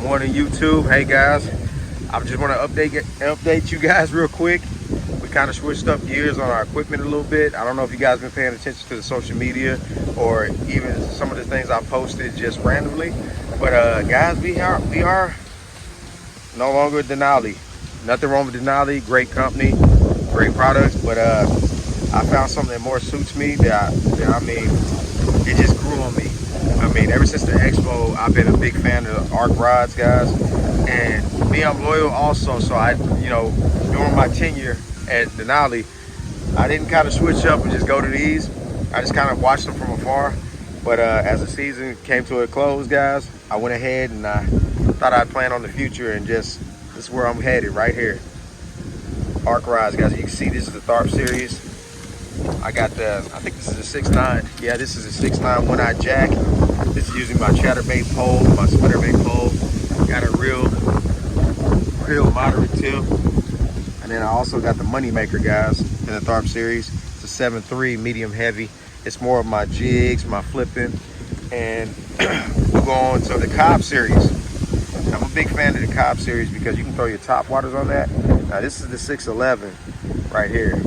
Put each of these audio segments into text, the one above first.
Morning YouTube. Hey guys, I just want to update you guys real quick. We kind of switched up gears on our equipment a little bit. I don't know if you guys been paying attention to the social media or even some of the things I posted just randomly. But guys, we are no longer Denali. Nothing wrong with Denali. Great company, great products. But I found something that more suits me. It just grew on me. Ever since the expo, I've been a big fan of Arc rods, guys. And me, I'm loyal also. So during my tenure at Denali, I didn't kind of switch up and just go to these. I just kind of watched them from afar. But as the season came to a close, guys, I went ahead and I thought I'd plan on the future and this is where I'm headed right here. Arc rods, guys. You can see this is the Tharp series. I think this is a 6.9. Yeah, this is a 6.9 one-eye jack. This is using my chatterbait pole, my spinnerbait pole. Got a real moderate tip. And then I also got the Moneymaker, guys, in the Tharp series. It's a 7.3 medium heavy. It's more of my jigs, my flipping. And we'll go on to the Cobb series. I'm a big fan of the Cobb series because you can throw your top waters on that. Now this is the 611 right here.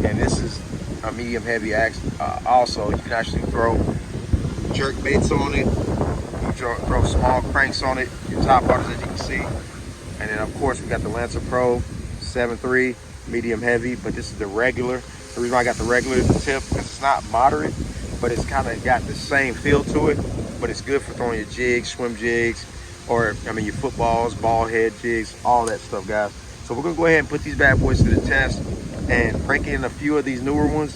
And this is a medium heavy axe. Also, you can actually throw jerk baits on it. You throw small cranks on it. Your top waters, as you can see. And then of course we got the Lancer Pro 7.3 medium heavy, but this is the regular. The reason why I got the regular tip because it's not moderate, but it's kind of got the same feel to it. But it's good for throwing your jigs, swim jigs, or your footballs, ball head jigs, all that stuff, guys. So we're gonna go ahead and put these bad boys to the test and break in a few of these newer ones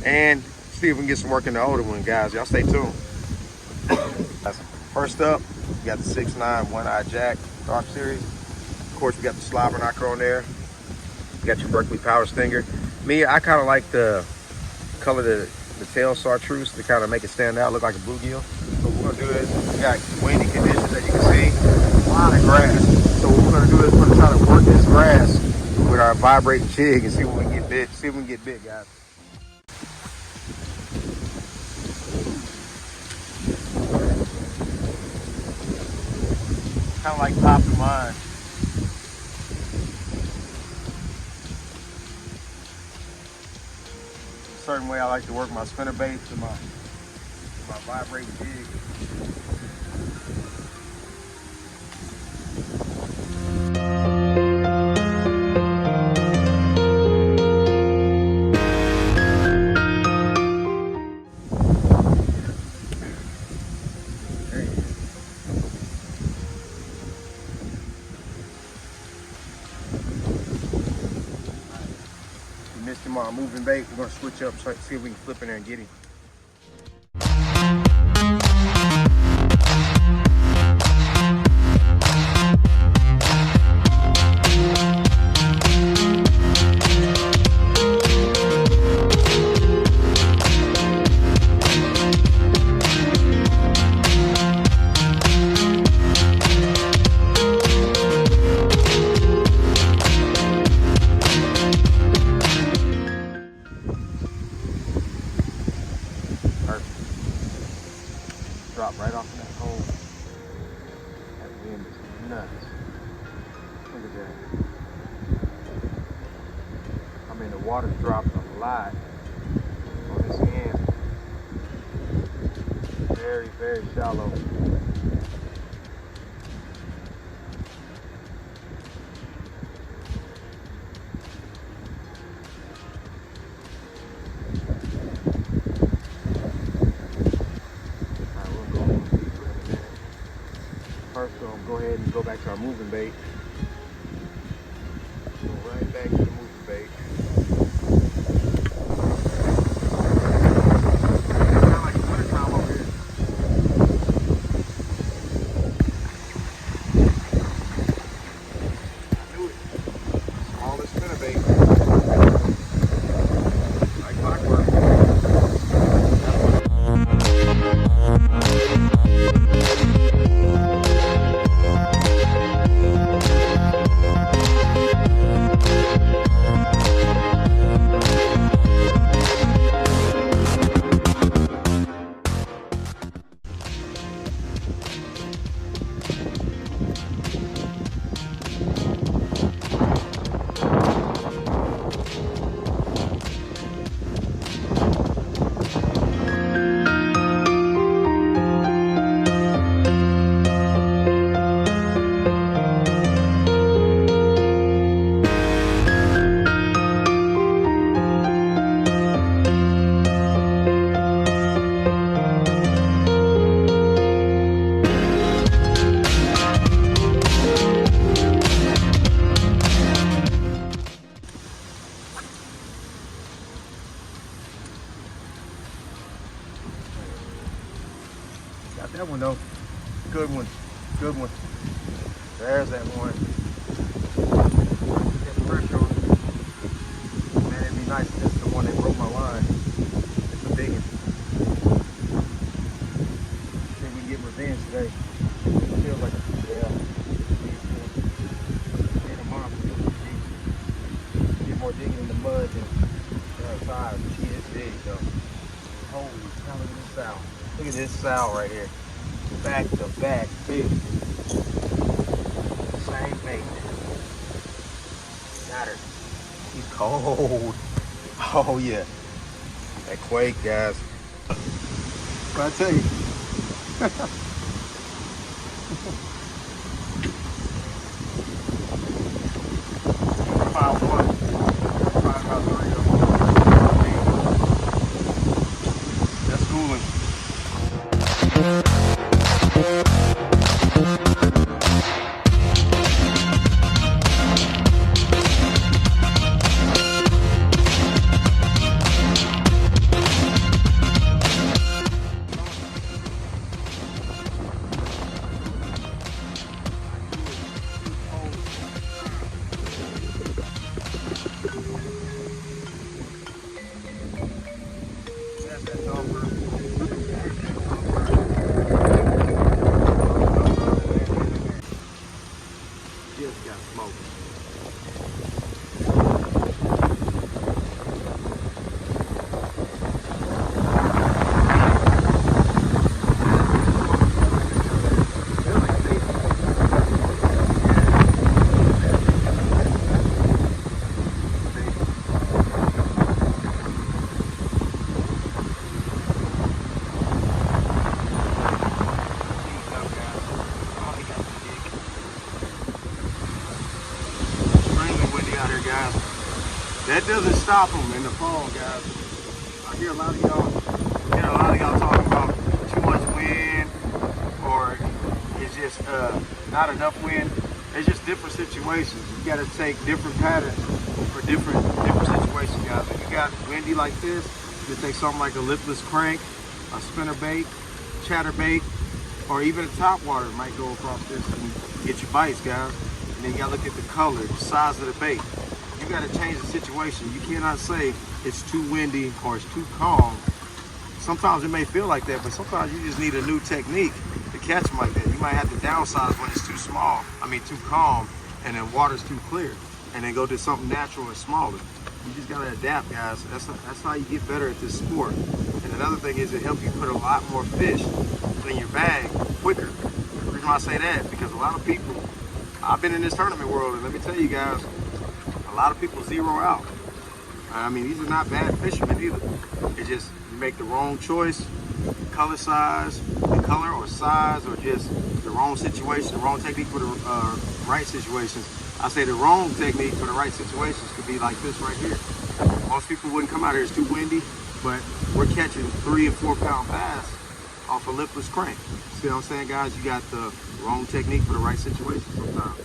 and see if we can get some work in the older one, guys. Y'all stay tuned. First up, we got the 6.9 one-eye jack Tharp series. Of course, we got the slobber knocker on there. You got your Berkeley Power Stinger. Me, I kind of like the color the tail chartreuse to kind of make it stand out, look like a bluegill. So what we're gonna do is, we got windy conditions, as you can see, a lot of grass. So what we're gonna do is we're gonna try to work this grass with our vibrating jig and see if we can get big. See if we can get big, guys. Kind of like popping mine. A certain way I like to work my spinner bait to my vibrating jig. Missed him on moving bait. We're gonna switch up, so see if we can flip in there and get him. Drop right off in that hole. That wind is nuts. Look at that. The water's dropping a lot on this end. Very, very shallow. First, we're gonna go ahead and go back to our moving bait. Go right back to the moving bait. Kind of like a wintertime over here. I knew it. Smallest spinnerbait. Like clockwork. Got that one though. Good one. Good one. There's that one. Get the pressure on it. Man, it'd be nice if this is the one that broke my line. It's a big one. See if we can get revenge today. It feels like yeah. Tomorrow get more digging in the mud than outside. She is big though. Holy cow, look at this sow. Look at this sow right here. Back to back, big. Same bait. Got her. He's cold. Oh yeah. That quake, guys. What I tell you. File one. File three of them. That's schooling. Just got smoked. Guys, that doesn't stop them in the fall, guys. I hear a lot of y'all talking about too much wind, or it's just not enough wind. It's just different situations. You got to take different patterns for different situations, guys. If you got windy like this, you take something like a lipless crank, a spinner bait, chatter bait, or even a top water might go across this and get you bites, guys. And then you got to look at the color, the size of the bait. You got to change the situation. You cannot say it's too windy or it's too calm. Sometimes it may feel like that, but sometimes you just need a new technique to catch them like that. You might have to downsize when it's too small, too calm, and then water's too clear, and then go to something natural and smaller. You just got to adapt, guys. That's how you get better at this sport. And another thing is it helps you put a lot more fish in your bag quicker. The reason why I say that, because a lot of people, I've been in this tournament world, and let me tell you guys, a lot of people zero out. These are not bad fishermen either. It's just you make the wrong choice, color or size, or just the wrong situation, the wrong technique for the right situations. I say the wrong technique for the right situations could be like this right here. Most people wouldn't come out here, it's too windy, but we're catching 3 and 4 pound bass off a lipless crank. See what I'm saying, guys? You got the wrong technique for the right situation sometimes.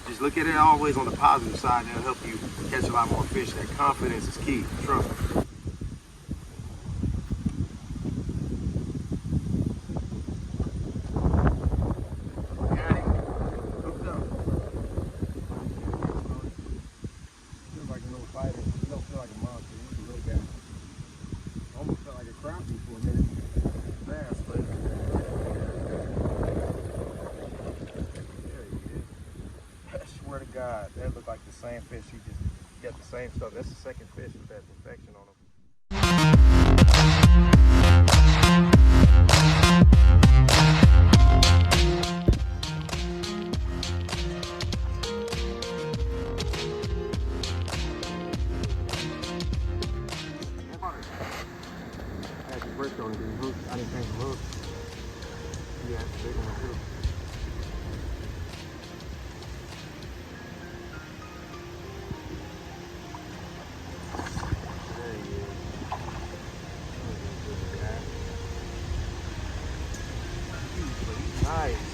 Just look at it always on the positive side, and it'll help you catch a lot more fish. That confidence is key, trust me. God, that looked like the same fish. He just got the same stuff. That's the second fish with that infection on him. I had the brick on it, didn't hook. I didn't think it hooked. Yeah, it's a big one too. Nice.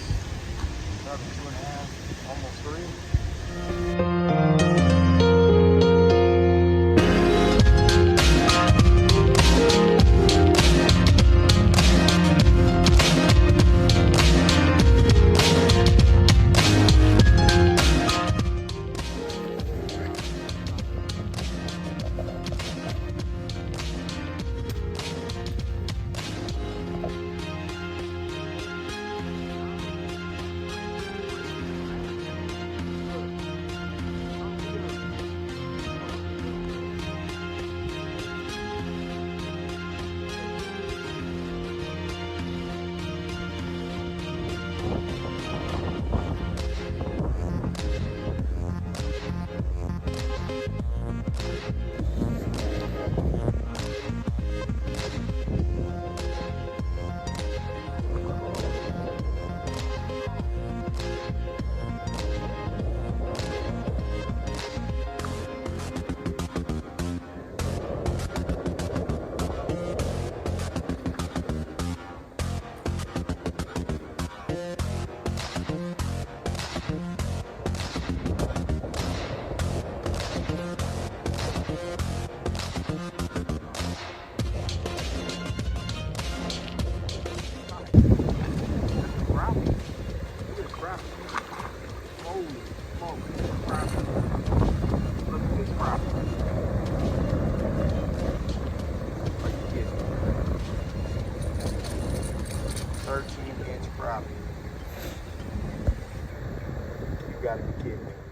About 2.5, almost 3. 13-inch crappie. You gotta be kidding me.